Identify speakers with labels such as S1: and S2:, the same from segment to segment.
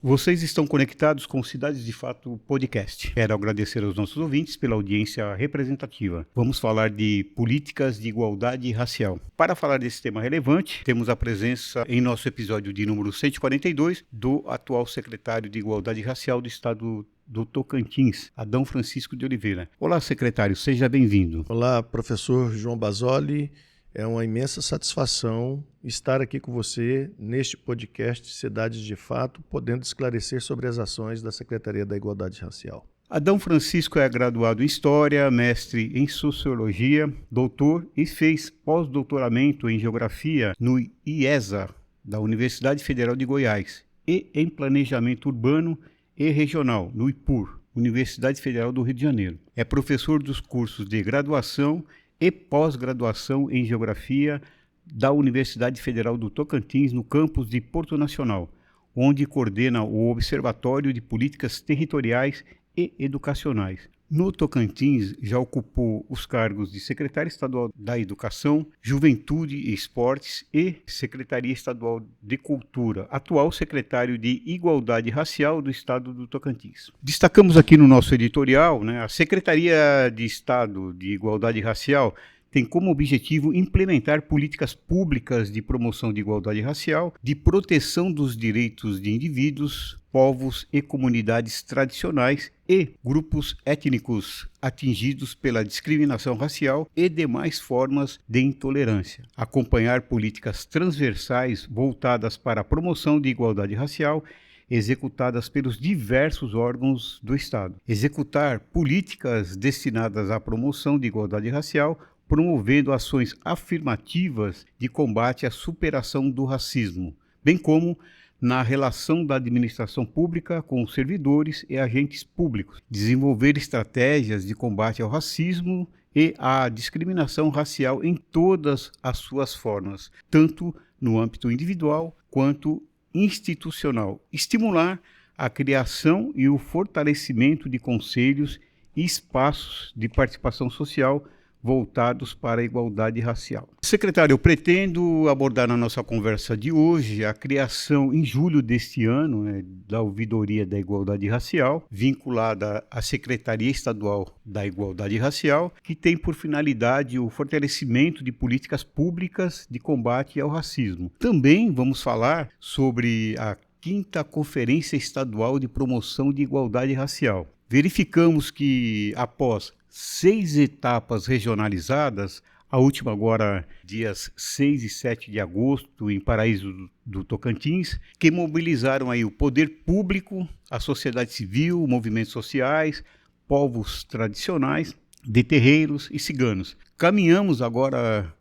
S1: Vocês estão conectados com Cidades de Fato Podcast. Quero agradecer aos nossos ouvintes pela audiência representativa. Vamos falar de políticas de igualdade racial. Para falar desse tema relevante, temos a presença em nosso episódio de número 142 do atual secretário de Igualdade Racial do Estado do Tocantins, Adão Francisco de Oliveira. Olá, secretário, seja bem-vindo.
S2: Olá, professor João Basoli. É uma imensa satisfação estar aqui com você neste podcast Cidades de Fato, podendo esclarecer sobre as ações da Secretaria da Igualdade Racial.
S1: Adão Francisco é graduado em História, mestre em Sociologia, doutor e fez pós-doutoramento em Geografia no IESA, da Universidade Federal de Goiás, e em Planejamento Urbano e Regional, no IPUR, Universidade Federal do Rio de Janeiro. É professor dos cursos de graduação e pós-graduação em Geografia da Universidade Federal do Tocantins, no campus de Porto Nacional, onde coordena o Observatório de Políticas Territoriais e Educacionais. No Tocantins, já ocupou os cargos de Secretário Estadual da Educação, Juventude e Esportes e Secretaria Estadual de Cultura, atual secretário de Igualdade Racial do Estado do Tocantins. Destacamos aqui no nosso editorial, a Secretaria de Estado de Igualdade Racial tem como objetivo implementar políticas públicas de promoção de igualdade racial, de proteção dos direitos de indivíduos, povos e comunidades tradicionais e grupos étnicos atingidos pela discriminação racial e demais formas de intolerância. Acompanhar políticas transversais voltadas para a promoção de igualdade racial executadas pelos diversos órgãos do Estado. Executar políticas destinadas à promoção de igualdade racial, promovendo ações afirmativas de combate à superação do racismo, bem como na relação da administração pública com os servidores e agentes públicos, desenvolver estratégias de combate ao racismo e à discriminação racial em todas as suas formas, tanto no âmbito individual quanto institucional, estimular a criação e o fortalecimento de conselhos e espaços de participação social voltados para a igualdade racial. Secretário, eu pretendo abordar na nossa conversa de hoje a criação em julho deste ano da Ouvidoria da Igualdade Racial, vinculada à Secretaria Estadual da Igualdade Racial, que tem por finalidade o fortalecimento de políticas públicas de combate ao racismo. Também vamos falar sobre a 5ª Conferência Estadual de Promoção de Igualdade Racial. Verificamos que, após 6 etapas regionalizadas, a última agora dias 6 e 7 de agosto em Paraíso do Tocantins, que mobilizaram aí o poder público, a sociedade civil, movimentos sociais, povos tradicionais, de terreiros e ciganos. Caminhamos agora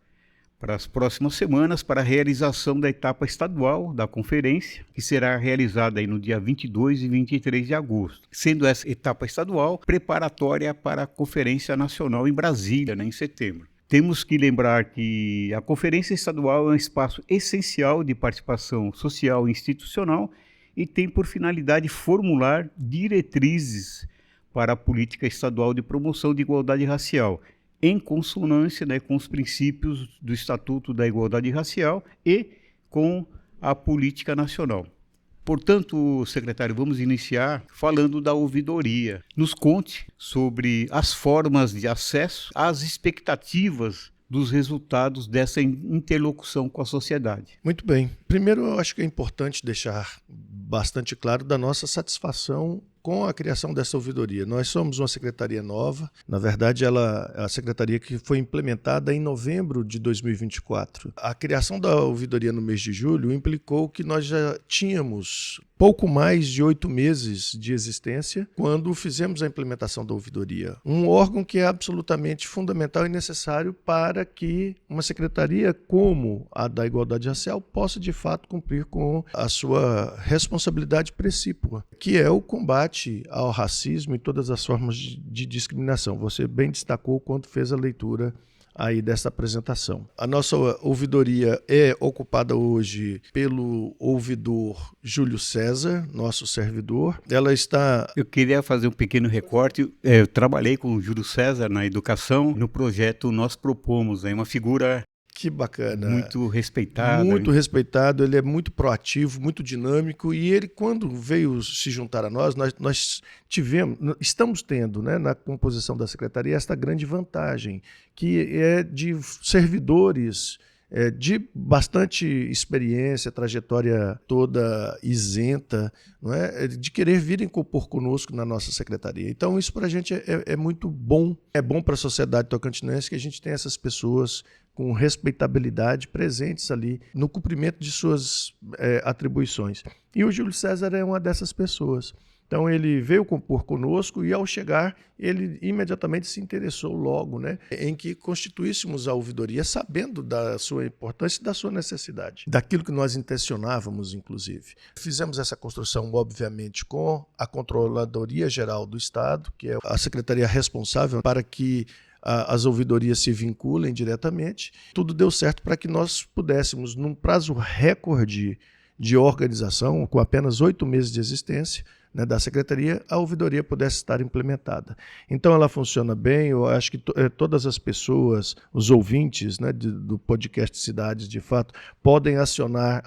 S1: para as próximas semanas para a realização da etapa estadual da conferência, que será realizada aí no dia 22 e 23 de agosto, sendo essa etapa estadual preparatória para a Conferência Nacional em Brasília, em setembro. Temos que lembrar que a Conferência Estadual é um espaço essencial de participação social e institucional e tem por finalidade formular diretrizes para a política estadual de promoção de igualdade racial, em consonância com os princípios do Estatuto da Igualdade Racial e com a política nacional. Portanto, secretário, vamos iniciar falando da ouvidoria. Nos conte sobre as formas de acesso às expectativas dos resultados dessa interlocução com a sociedade.
S2: Muito bem. Primeiro, eu acho que é importante deixar bastante claro da nossa satisfação com a criação dessa ouvidoria. Nós somos uma secretaria nova, na verdade ela é a secretaria que foi implementada em novembro de 2024. A criação da ouvidoria no mês de julho implicou que nós já tínhamos pouco mais de 8 meses de existência quando fizemos a implementação da ouvidoria. Um órgão que é absolutamente fundamental e necessário para que uma secretaria como a da Igualdade Racial possa de fato cumprir com a sua responsabilidade precípua, que é o combate ao racismo e todas as formas de discriminação. Você bem destacou quando fez a leitura aí dessa apresentação. A nossa ouvidoria é ocupada hoje pelo ouvidor Júlio César, nosso servidor. Ela está...
S1: Eu queria fazer um pequeno recorte. Eu trabalhei com o Júlio César na educação. No projeto nós propomos uma figura
S2: Que bacana.
S1: Muito respeitado.
S2: Muito respeitado, ele é muito proativo, muito dinâmico, e ele, quando veio se juntar a nós estamos tendo, né, na composição da secretaria esta grande vantagem, que é de servidores de bastante experiência, trajetória toda isenta, não é? De querer virem compor conosco na nossa secretaria. Então isso para a gente é muito bom, é bom para a sociedade tocantinense que a gente tem essas pessoas com respeitabilidade presentes ali no cumprimento de suas atribuições. E o Júlio César é uma dessas pessoas. Então ele veio compor conosco e ao chegar ele imediatamente se interessou logo, né, em que constituíssemos a ouvidoria sabendo da sua importância e da sua necessidade, daquilo que nós intencionávamos inclusive. Fizemos essa construção obviamente com a Controladoria Geral do Estado, que é a secretaria responsável para que as ouvidorias se vinculem diretamente. Tudo deu certo para que nós pudéssemos, num prazo recorde de organização, com apenas 8 meses de existência, né, da secretaria, a ouvidoria pudesse estar implementada. Então ela funciona bem, eu acho que todas as pessoas, os ouvintes, né, do podcast Cidades de Fato, podem acionar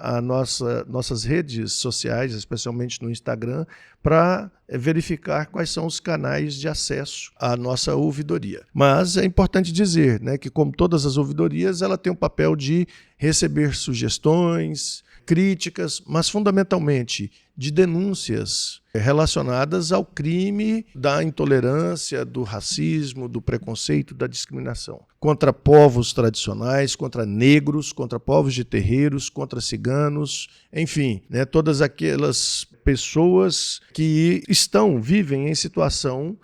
S2: nossas redes sociais, especialmente no Instagram, para verificar quais são os canais de acesso à nossa ouvidoria. Mas é importante dizer, né, que como todas as ouvidorias, ela tem o papel de receber sugestões, críticas, mas fundamentalmente de denúncias relacionadas ao crime da intolerância, do racismo, do preconceito, da discriminação. Contra povos tradicionais, contra negros, contra povos de terreiros, contra ciganos, enfim, né, todas aquelas pessoas que vivem em situação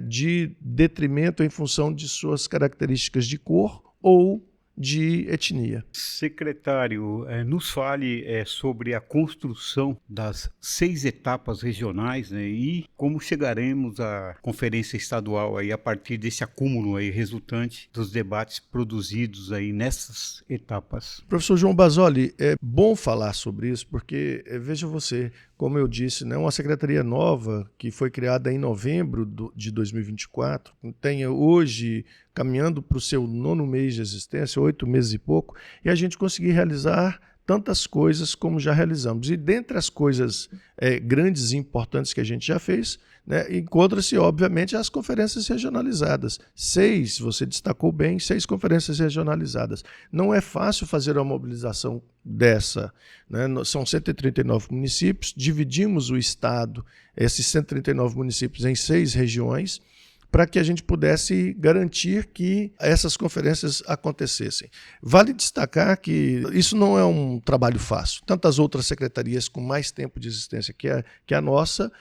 S2: de detrimento em função de suas características de cor ou de etnia.
S1: Secretário, nos fale sobre a construção das 6 etapas regionais, né, e como chegaremos à conferência estadual aí, a partir desse acúmulo aí, resultante dos debates produzidos aí nessas etapas.
S2: Professor João Basoli, é bom falar sobre isso porque, veja você, como eu disse, né, uma secretaria nova que foi criada em novembro de 2024, tem hoje caminhando para o seu 9º mês de existência, 8 meses e pouco, e a gente conseguir realizar tantas coisas como já realizamos. E dentre as coisas grandes e importantes que a gente já fez, né, encontra-se, obviamente, as conferências regionalizadas. 6, você destacou bem, 6 conferências regionalizadas. Não é fácil fazer uma mobilização dessa, né? São 139 municípios, dividimos o estado, esses 139 municípios, em 6 regiões, para que a gente pudesse garantir que essas conferências acontecessem. Vale destacar que isso não é um trabalho fácil. Tantas outras secretarias com mais tempo de existência que a nossa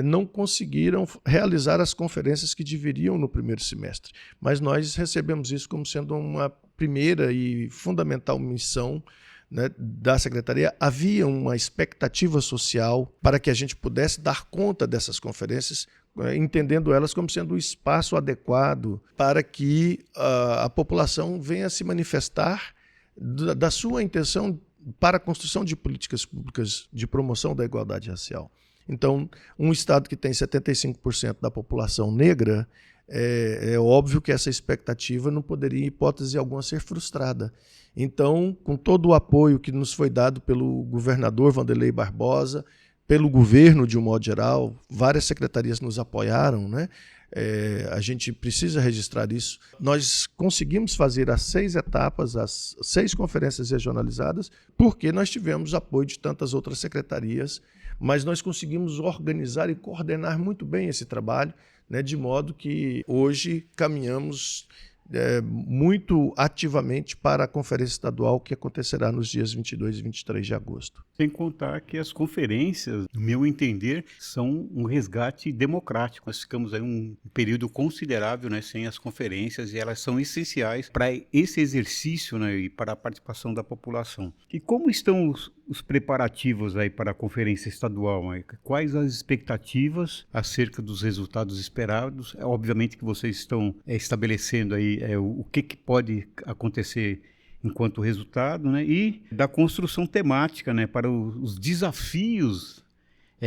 S2: não conseguiram realizar as conferências que deveriam no primeiro semestre. Mas nós recebemos isso como sendo uma primeira e fundamental missão, né, da secretaria. Havia uma expectativa social para que a gente pudesse dar conta dessas conferências, entendendo elas como sendo o espaço adequado para que a população venha se manifestar da sua intenção para a construção de políticas públicas de promoção da igualdade racial. Então, um estado que tem 75% da população negra, é óbvio que essa expectativa não poderia, em hipótese alguma, ser frustrada. Então, com todo o apoio que nos foi dado pelo governador Wanderley Barbosa, pelo governo de um modo geral, várias secretarias nos apoiaram, né? A gente precisa registrar isso. Nós conseguimos fazer as 6 etapas, as 6 conferências regionalizadas, porque nós tivemos apoio de tantas outras secretarias, mas nós conseguimos organizar e coordenar muito bem esse trabalho, né, de modo que hoje caminhamos muito ativamente para a conferência estadual que acontecerá nos dias 22 e 23 de agosto.
S1: Sem contar que as conferências, no meu entender, são um resgate democrático. Nós ficamos aí um período considerável, né, sem as conferências, e elas são essenciais para esse exercício, né, e para a participação da população. E como estão os preparativos aí para a conferência estadual, Maica? Quais as expectativas acerca dos resultados esperados? Obviamente que vocês estão estabelecendo aí o que pode acontecer enquanto resultado, né? E da construção temática, né, para os desafios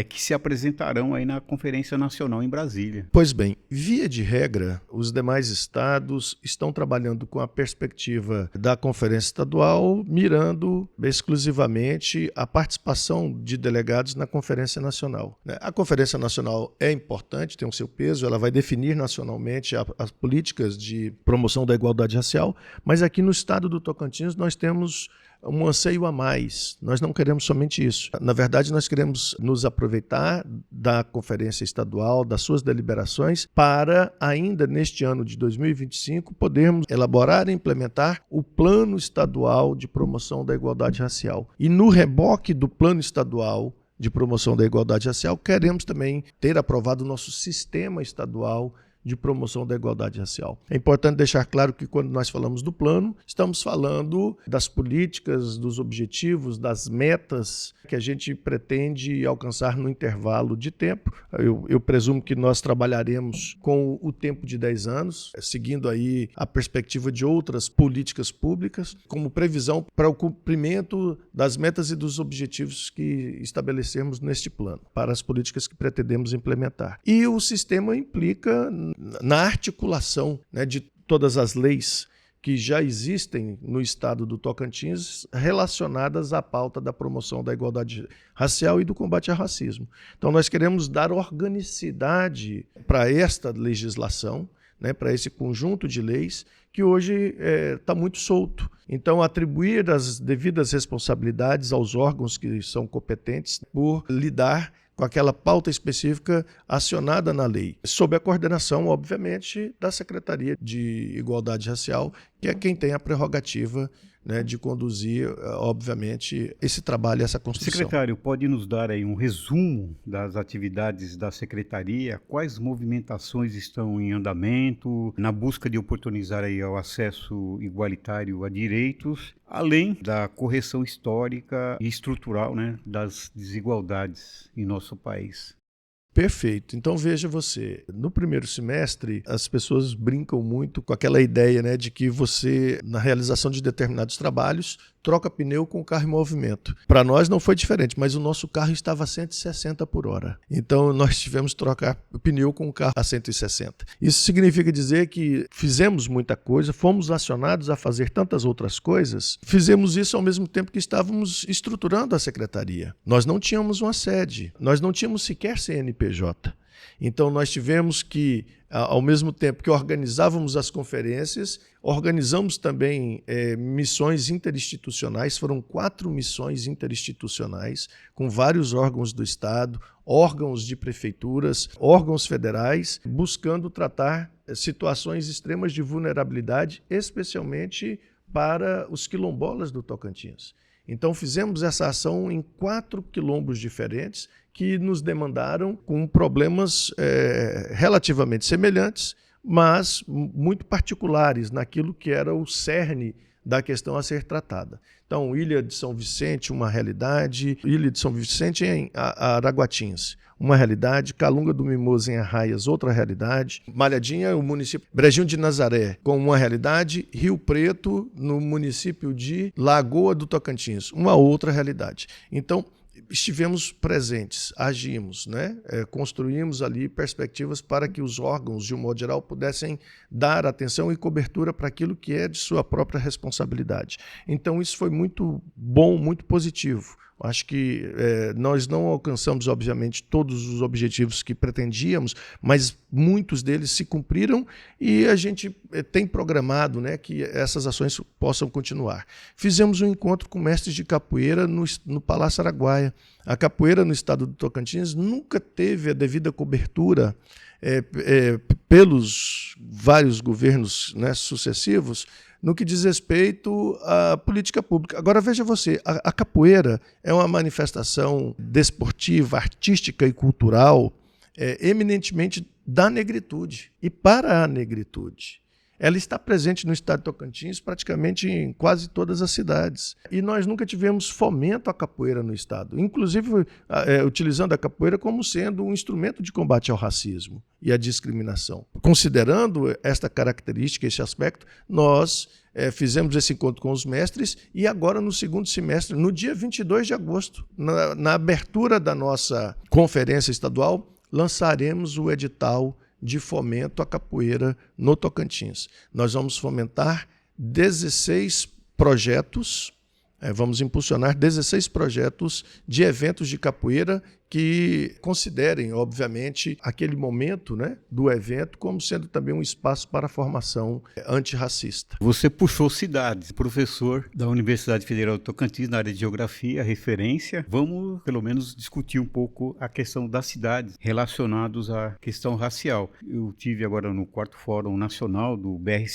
S1: que se apresentarão aí na Conferência Nacional em Brasília.
S2: Pois bem, via de regra, os demais estados estão trabalhando com a perspectiva da Conferência Estadual, mirando exclusivamente a participação de delegados na Conferência Nacional. A Conferência Nacional é importante, tem o seu peso, ela vai definir nacionalmente as políticas de promoção da igualdade racial, mas aqui no estado do Tocantins nós temos um anseio a mais. Nós não queremos somente isso. Na verdade, nós queremos nos aproveitar da Conferência Estadual, das suas deliberações, para, ainda neste ano de 2025, podermos elaborar e implementar o Plano Estadual de Promoção da Igualdade Racial. E no reboque do Plano Estadual de Promoção da Igualdade Racial, queremos também ter aprovado o nosso Sistema Estadual de Promoção da Igualdade Racial. É importante deixar claro que quando nós falamos do plano, estamos falando das políticas, dos objetivos, das metas que a gente pretende alcançar no intervalo de tempo. Eu presumo que nós trabalharemos com o tempo de 10 anos, seguindo aí a perspectiva de outras políticas públicas, como previsão para o cumprimento das metas e dos objetivos que estabelecemos neste plano, para as políticas que pretendemos implementar. E o sistema implica na articulação, né, de todas as leis que já existem no estado do Tocantins relacionadas à pauta da promoção da igualdade racial e do combate ao racismo. Então nós queremos dar organicidade para esta legislação, né, para esse conjunto de leis que hoje está muito solto. Então, atribuir as devidas responsabilidades aos órgãos que são competentes por lidar com aquela pauta específica acionada na lei, sob a coordenação, obviamente, da Secretaria de Igualdade Racial, que é quem tem a prerrogativa, né, de conduzir, obviamente, esse trabalho, essa construção.
S1: Secretário, pode nos dar aí um resumo das atividades da Secretaria? Quais movimentações estão em andamento na busca de oportunizar aí o acesso igualitário a direitos, além da correção histórica e estrutural, né, das desigualdades em nosso país?
S2: Perfeito. Então veja você, no primeiro semestre as pessoas brincam muito com aquela ideia, né, de que você, na realização de determinados trabalhos, troca pneu com o carro em movimento. Para nós não foi diferente, mas o nosso carro estava a 160 por hora. Então nós tivemos que trocar o pneu com o carro a 160. Isso significa dizer que fizemos muita coisa, fomos acionados a fazer tantas outras coisas, fizemos isso ao mesmo tempo que estávamos estruturando a secretaria. Nós não tínhamos uma sede, nós não tínhamos sequer CNPJ. Então nós tivemos que, ao mesmo tempo que organizávamos as conferências, organizamos também missões interinstitucionais. Foram 4 missões interinstitucionais com vários órgãos do Estado, órgãos de prefeituras, órgãos federais, buscando tratar situações extremas de vulnerabilidade, especialmente para os quilombolas do Tocantins. Então fizemos essa ação em 4 quilombos diferentes que nos demandaram com problemas relativamente semelhantes, mas muito particulares naquilo que era o cerne da questão a ser tratada. Então, Ilha de São Vicente, uma realidade, Ilha de São Vicente em Araguatins, uma realidade, Calunga do Mimoso em Arraias, outra realidade, Malhadinha, o município Brejinho de Nazaré, com uma realidade, Rio Preto, no município de Lagoa do Tocantins, uma outra realidade. Então, estivemos presentes, agimos, né? Construímos ali perspectivas para que os órgãos, de um modo geral, pudessem dar atenção e cobertura para aquilo que é de sua própria responsabilidade. Então, isso foi muito bom, muito positivo. Acho que nós não alcançamos, obviamente, todos os objetivos que pretendíamos, mas muitos deles se cumpriram e a gente tem programado, né, que essas ações possam continuar. Fizemos um encontro com mestres de capoeira no Palácio Araguaia. A capoeira no estado do Tocantins nunca teve a devida cobertura pelos vários governos, né, sucessivos, no que diz respeito à política pública. Agora, veja você, a capoeira é uma manifestação desportiva, artística e cultural eminentemente da negritude e para a negritude. ela está presente no estado de Tocantins praticamente em quase todas as cidades. E nós nunca tivemos fomento à capoeira no estado, inclusive utilizando a capoeira como sendo um instrumento de combate ao racismo e à discriminação. Considerando esta característica, esse aspecto, nós fizemos esse encontro com os mestres e agora no segundo semestre, no dia 22 de agosto, na abertura da nossa conferência estadual, lançaremos o edital de fomento à capoeira no Tocantins. Nós vamos fomentar 16 projetos, vamos impulsionar 16 projetos de eventos de capoeira que considerem, obviamente, aquele momento, né, do evento como sendo também um espaço para a formação antirracista.
S1: Você puxou cidades, professor da Universidade Federal do Tocantins na área de geografia, referência. Vamos, pelo menos, discutir um pouco a questão das cidades relacionadas à questão racial. Eu tive agora no 4º Fórum Nacional do BR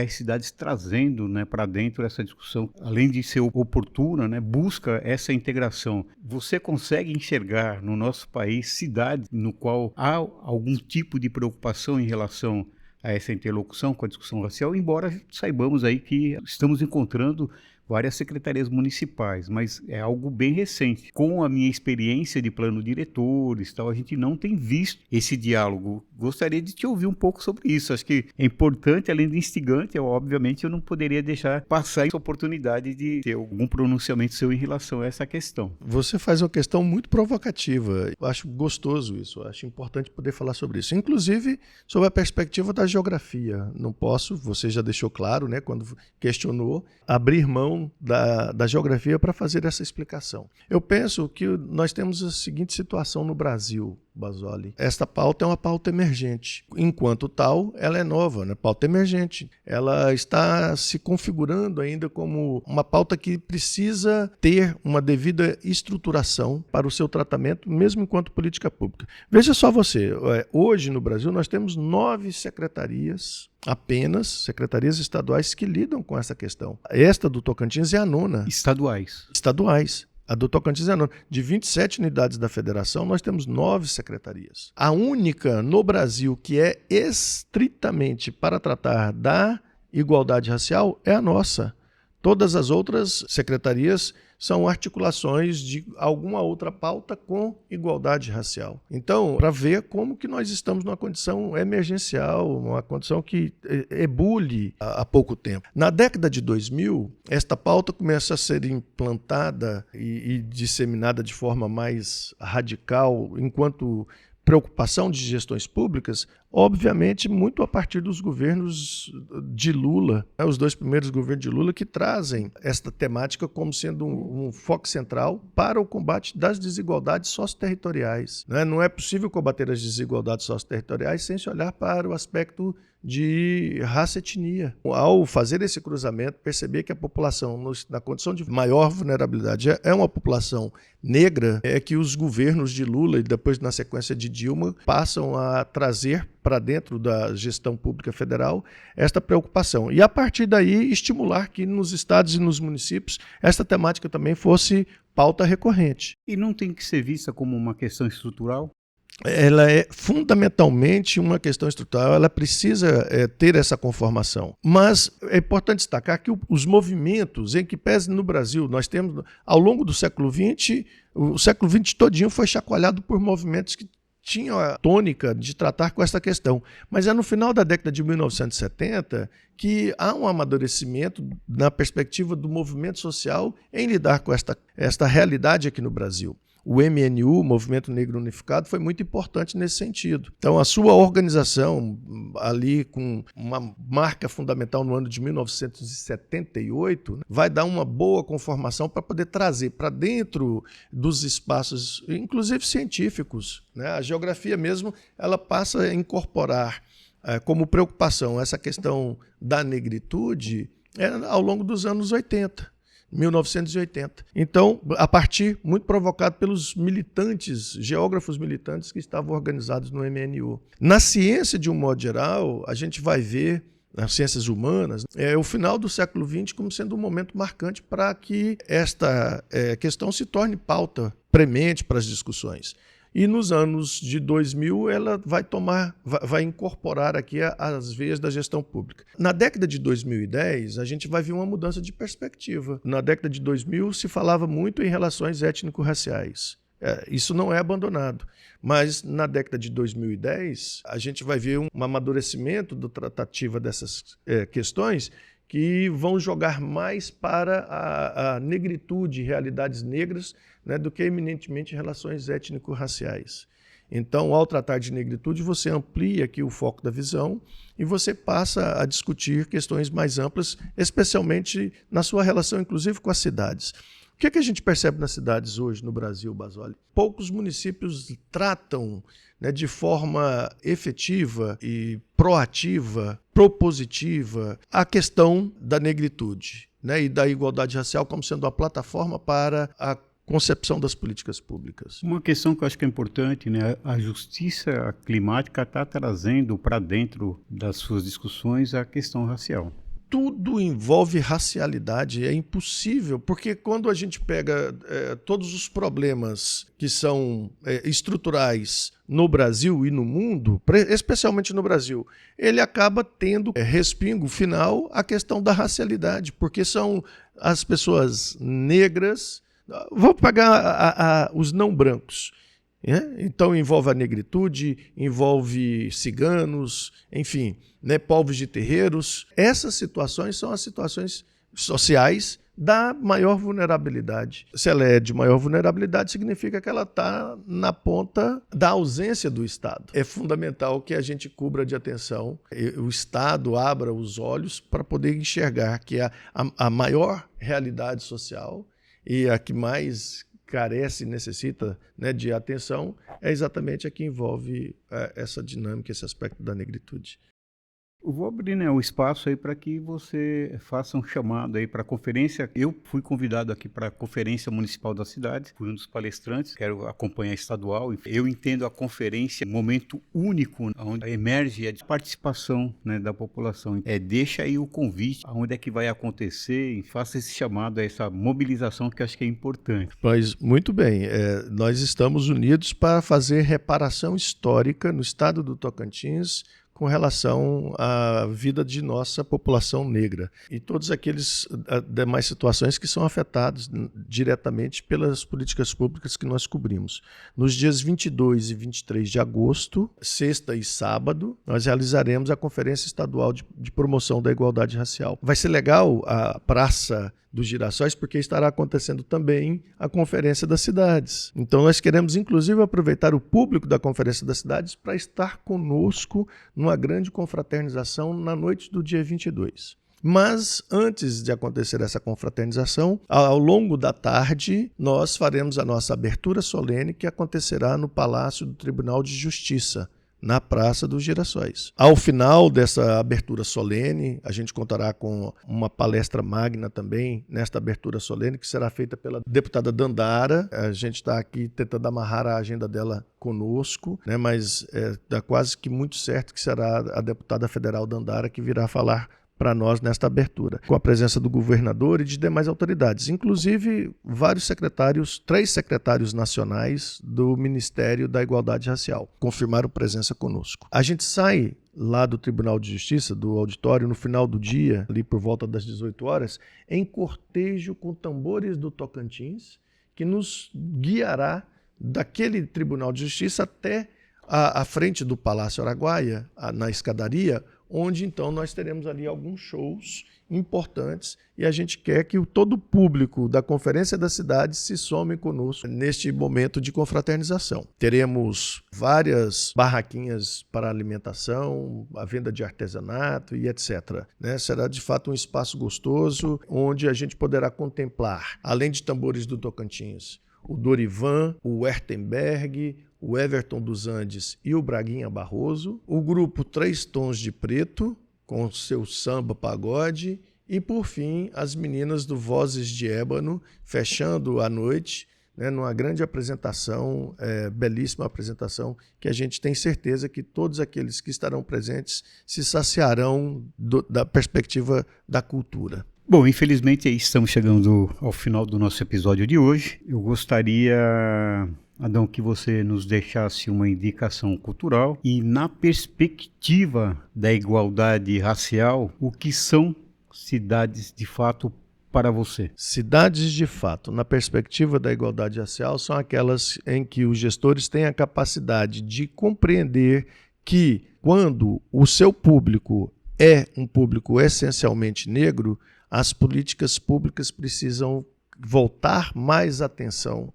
S1: Cidades trazendo, né, para dentro essa discussão, além de ser oportuna, né, busca essa integração. Você consegue enxergar no nosso país cidades no qual há algum tipo de preocupação em relação a essa interlocução com a discussão racial, embora saibamos aí que estamos encontrando várias secretarias municipais, mas é algo bem recente. Com a minha experiência de plano diretores, tal, a gente não tem visto esse diálogo. Gostaria de te ouvir um pouco sobre isso. Acho que é importante, além de instigante, obviamente eu não poderia deixar passar essa oportunidade de ter algum pronunciamento seu em relação a essa questão.
S2: Você faz uma questão muito provocativa. Eu acho gostoso isso, eu acho importante poder falar sobre isso. Inclusive, sobre a perspectiva da geografia. Não posso, você já deixou claro, né, quando questionou, abrir mão da geografia para fazer essa explicação. Eu penso que nós temos a seguinte situação no Brasil, Basoli. Esta pauta é uma pauta emergente. Enquanto tal, ela é nova, né? Pauta emergente. Ela está se configurando ainda como uma pauta que precisa ter uma devida estruturação para o seu tratamento, mesmo enquanto política pública. Veja só você, hoje no Brasil nós temos 9 secretarias, apenas secretarias estaduais que lidam com essa questão. Esta do Tocantins é a 9ª. Estaduais. A do Tocantins é a 9ª. De 27 unidades da federação, nós temos 9 secretarias. A única no Brasil que é estritamente para tratar da igualdade racial é a nossa. Todas as outras secretarias são articulações de alguma outra pauta com igualdade racial. Então, para ver como que nós estamos numa condição emergencial, uma condição que ebule há pouco tempo. Na década de 2000, esta pauta começa a ser implantada e disseminada de forma mais radical, enquanto preocupação de gestões públicas, obviamente muito a partir dos governos de Lula, os 2 primeiros governos de Lula que trazem esta temática como sendo um foco central para o combate das desigualdades socioterritoriais. Não é possível combater as desigualdades socioterritoriais sem se olhar para o aspecto de raça e etnia. Ao fazer esse cruzamento, perceber que a população, na condição de maior vulnerabilidade, é uma população negra, é que os governos de Lula e depois, na sequência de Dilma, passam a trazer para dentro da gestão pública federal esta preocupação. E, a partir daí, estimular que nos estados e nos municípios essa temática também fosse pauta recorrente.
S1: E não tem que ser vista como uma questão estrutural?
S2: Ela é fundamentalmente uma questão estrutural, ela precisa ter essa conformação. Mas é importante destacar que os movimentos, em que pese no Brasil, nós temos, ao longo do século XX, o século XX todinho foi chacoalhado por movimentos que tinham a tônica de tratar com essa questão. Mas é no final da década de 1970 que há um amadurecimento na perspectiva do movimento social em lidar com esta realidade aqui no Brasil. O MNU, Movimento Negro Unificado, foi muito importante nesse sentido. Então, a sua organização, ali com uma marca fundamental no ano de 1978, vai dar uma boa conformação para poder trazer para dentro dos espaços, inclusive científicos, né? A geografia mesmo, ela passa a incorporar como preocupação essa questão da negritude ao longo dos anos 80. 1980. Então, a partir, muito provocado pelos militantes, geógrafos militantes que estavam organizados no MNU. Na ciência, de um modo geral, a gente vai ver, nas ciências humanas, o final do século XX como sendo um momento marcante para que esta questão se torne pauta premente para as discussões. e nos anos de 2000 ela vai incorporar aqui as veias da gestão pública. Na década de 2010, a gente vai ver uma mudança de perspectiva. Na década de 2000 se falava muito em relações étnico-raciais. Isso não é abandonado. Mas na década de 2010, a gente vai ver um amadurecimento da tratativa dessas questões que vão jogar mais para a negritude, realidades negras, né, do que eminentemente relações étnico-raciais. Então, ao tratar de negritude, você amplia aqui o foco da visão e você passa a discutir questões mais amplas, especialmente na sua relação, inclusive, com as cidades. O que é que a gente percebe nas cidades hoje no Brasil, Basoli? Poucos municípios tratam, né, de forma efetiva e proativa, propositiva, a questão da negritude, né, e da igualdade racial como sendo a plataforma para a concepção das políticas públicas.
S1: Uma questão que eu acho que é importante, né? A justiça climática está trazendo para dentro das suas discussões a questão racial.
S2: Tudo envolve racialidade, é impossível, porque quando a gente pega todos os problemas que são estruturais no Brasil e no mundo, especialmente no Brasil, ele acaba tendo respingo final a questão da racialidade, porque são as pessoas negras. Vou pegar os não brancos. Então envolve a negritude, envolve ciganos, enfim, né, povos de terreiros. Essas situações são as situações sociais da maior vulnerabilidade. Se ela é de maior vulnerabilidade, significa que ela está na ponta da ausência do Estado. É fundamental que a gente cubra de atenção, o Estado abra os olhos para poder enxergar que a maior realidade social e a que mais carece e necessita, né, de atenção é exatamente a que envolve essa dinâmica, esse aspecto da negritude.
S1: Eu vou abrir, né, o espaço aí para que você faça um chamado aí para a conferência. Eu fui convidado aqui para a Conferência Municipal da cidade, fui um dos palestrantes, quero acompanhar a estadual. Eu entendo a conferência um momento único, onde emerge a participação, né, da população. Deixa aí o convite, aonde é que vai acontecer, e faça esse chamado, essa mobilização que eu acho que é importante.
S2: Pois, muito bem, nós estamos unidos para fazer reparação histórica no estado do Tocantins, com relação à vida de nossa população negra e todos aqueles demais situações que são afetados diretamente pelas políticas públicas que nós cobrimos. Nos dias 22 e 23 de agosto, sexta e sábado, nós realizaremos a Conferência Estadual de Promoção da Igualdade Racial. Vai ser legal a Praça dos Girassóis, porque estará acontecendo também a Conferência das Cidades. Então nós queremos inclusive aproveitar o público da Conferência das Cidades para estar conosco numa grande confraternização na noite do dia 22. Mas antes de acontecer essa confraternização, ao longo da tarde, nós faremos a nossa abertura solene, que acontecerá no Palácio do Tribunal de Justiça, na Praça dos Girassóis. Ao final dessa abertura solene, a gente contará com uma palestra magna também, nesta abertura solene, que será feita pela deputada Dandara. A gente está aqui tentando amarrar a agenda dela conosco, né, mas está quase que muito certo que será a deputada federal Dandara que virá falar para nós nesta abertura, com a presença do governador e de demais autoridades, inclusive três secretários nacionais do Ministério da Igualdade Racial, confirmaram presença conosco. A gente sai lá do Tribunal de Justiça, do auditório, no final do dia, ali por volta das 18 horas, em cortejo com tambores do Tocantins, que nos guiará daquele Tribunal de Justiça até a frente do Palácio Araguaia, na escadaria, onde então nós teremos ali alguns shows importantes e a gente quer que todo o público da Conferência da Cidade se some conosco neste momento de confraternização. Teremos várias barraquinhas para alimentação, a venda de artesanato e etc. Né? Será de fato um espaço gostoso onde a gente poderá contemplar, além de tambores do Tocantins, o Dorivan, o Ertenberg, o Everton dos Andes e o Braguinha Barroso, o grupo Três Tons de Preto, com seu samba pagode, e, por fim, as meninas do Vozes de Ébano, fechando a noite, né, numa grande apresentação, belíssima apresentação, que a gente tem certeza que todos aqueles que estarão presentes se saciarão da perspectiva da cultura.
S1: Bom, infelizmente estamos chegando ao final do nosso episódio de hoje. Eu gostaria Adão, que você nos deixasse uma indicação cultural e, na perspectiva da igualdade racial, o que são cidades de fato para você?
S2: Cidades de fato, na perspectiva da igualdade racial, são aquelas em que os gestores têm a capacidade de compreender que, quando o seu público é um público essencialmente negro, as políticas públicas precisam voltar mais atenção,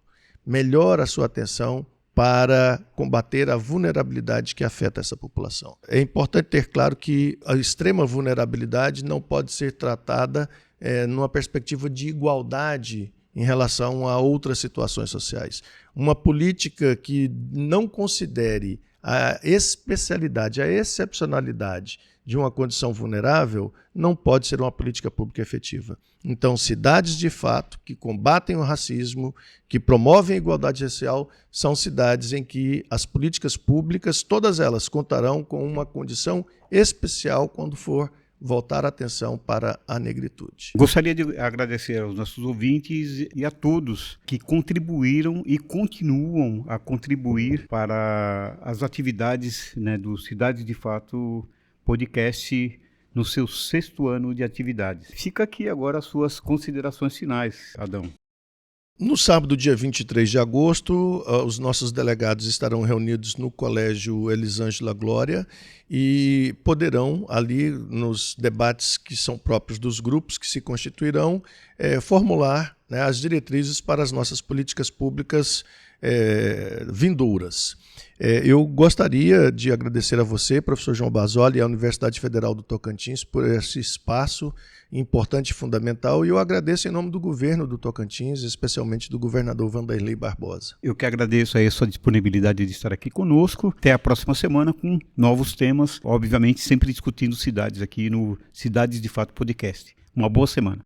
S2: melhor a sua atenção para combater a vulnerabilidade que afeta essa população. É importante ter claro que a extrema vulnerabilidade não pode ser tratada numa perspectiva de igualdade em relação a outras situações sociais. Uma política que não considere a especialidade, a excepcionalidade de uma condição vulnerável não pode ser uma política pública efetiva. Então, cidades de fato que combatem o racismo, que promovem a igualdade racial, são cidades em que as políticas públicas, todas elas, contarão com uma condição especial quando for voltar a atenção para a negritude.
S1: Gostaria de agradecer aos nossos ouvintes e a todos que contribuíram e continuam a contribuir para as atividades, do Cidades de Fato podcast no seu 6º ano de atividades. Fica aqui agora as suas considerações finais, Adão.
S2: No sábado, dia 23 de agosto, os nossos delegados estarão reunidos no Colégio Elisângela Glória e poderão, ali nos debates que são próprios dos grupos que se constituirão, formular as diretrizes para as nossas políticas públicas vindouras. Eu gostaria de agradecer a você, professor João Basoli, e à Universidade Federal do Tocantins por esse espaço importante e fundamental, e eu agradeço em nome do governo do Tocantins, especialmente do governador Wanderley Barbosa.
S1: Eu que agradeço aí a sua disponibilidade de estar aqui conosco. Até a próxima semana com novos temas, obviamente sempre discutindo cidades aqui no Cidades de Fato Podcast. Uma boa semana.